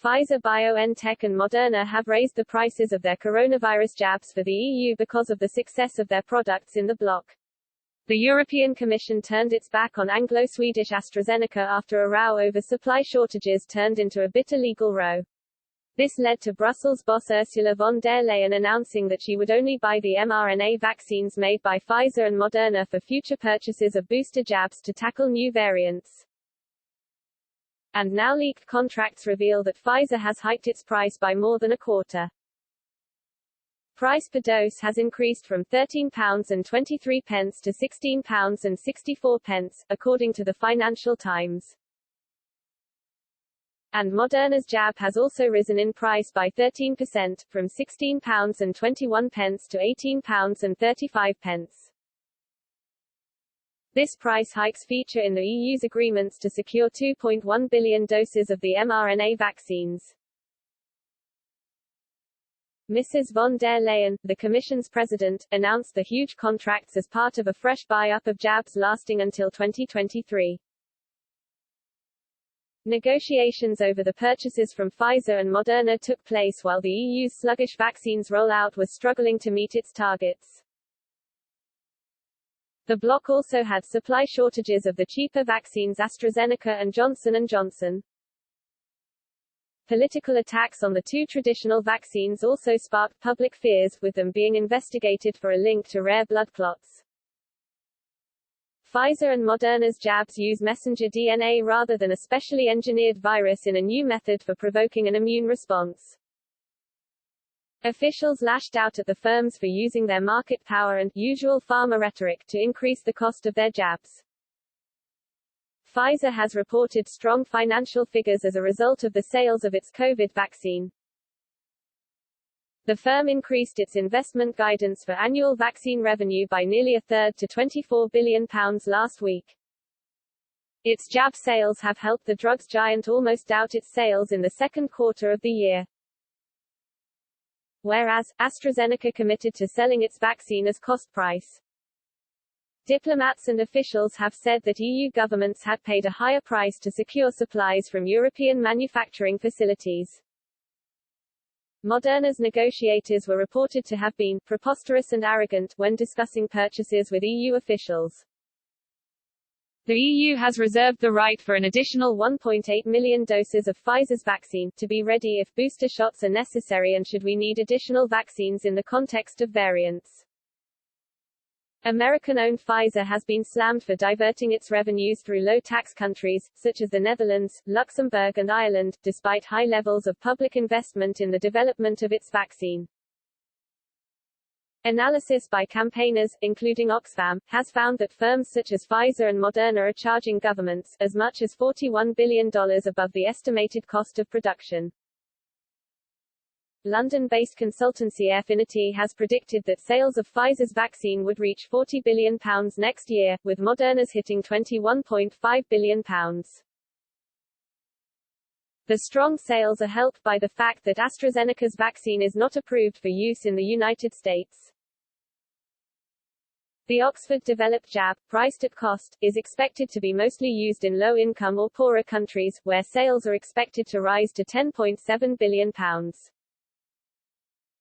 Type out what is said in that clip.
Pfizer-BioNTech and Moderna have raised the prices of their coronavirus jabs for the EU because of the success of their products in the bloc. The European Commission turned its back on Anglo-Swedish AstraZeneca after a row over supply shortages turned into a bitter legal row. This led to Brussels boss Ursula von der Leyen announcing that she would only buy the mRNA vaccines made by Pfizer and Moderna for future purchases of booster jabs to tackle new variants. And now leaked contracts reveal that Pfizer has hiked its price by more than a quarter. Price per dose has increased from £13.23 to £16.64, according to the Financial Times. And Moderna's jab has also risen in price by 13%, from £16.21 to £18.35. This price hikes feature in the EU's agreements to secure 2.1 billion doses of the mRNA vaccines. Mrs. von der Leyen, the Commission's president, announced the huge contracts as part of a fresh buy-up of jabs lasting until 2023. Negotiations over the purchases from Pfizer and Moderna took place while the EU's sluggish vaccines rollout was struggling to meet its targets. The bloc also had supply shortages of the cheaper vaccines AstraZeneca and Johnson & Johnson. Political attacks on the two traditional vaccines also sparked public fears, with them being investigated for a link to rare blood clots. Pfizer and Moderna's jabs use messenger DNA rather than a specially engineered virus in a new method for provoking an immune response. Officials lashed out at the firms for using their market power and usual pharma rhetoric to increase the cost of their jabs. Pfizer has reported strong financial figures as a result of the sales of its COVID vaccine. The firm increased its investment guidance for annual vaccine revenue by nearly a third to £24 billion last week. Its jab sales have helped the drugs giant almost doubt its sales in the second quarter of the year. Whereas, AstraZeneca committed to selling its vaccine as cost price. Diplomats and officials have said that EU governments had paid a higher price to secure supplies from European manufacturing facilities. Moderna's negotiators were reported to have been preposterous and arrogant when discussing purchases with EU officials. The EU has reserved the right for an additional 1.8 million doses of Pfizer's vaccine, to be ready if booster shots are necessary and should we need additional vaccines in the context of variants. American-owned Pfizer has been slammed for diverting its revenues through low-tax countries, such as the Netherlands, Luxembourg and Ireland, despite high levels of public investment in the development of its vaccine. Analysis by campaigners, including Oxfam, has found that firms such as Pfizer and Moderna are charging governments as much as $41 billion above the estimated cost of production. London-based consultancy Affinity has predicted that sales of Pfizer's vaccine would reach £40 billion next year, with Moderna's hitting £21.5 billion. The strong sales are helped by the fact that AstraZeneca's vaccine is not approved for use in the United States. The Oxford-developed jab, priced at cost, is expected to be mostly used in low-income or poorer countries, where sales are expected to rise to £10.7 billion.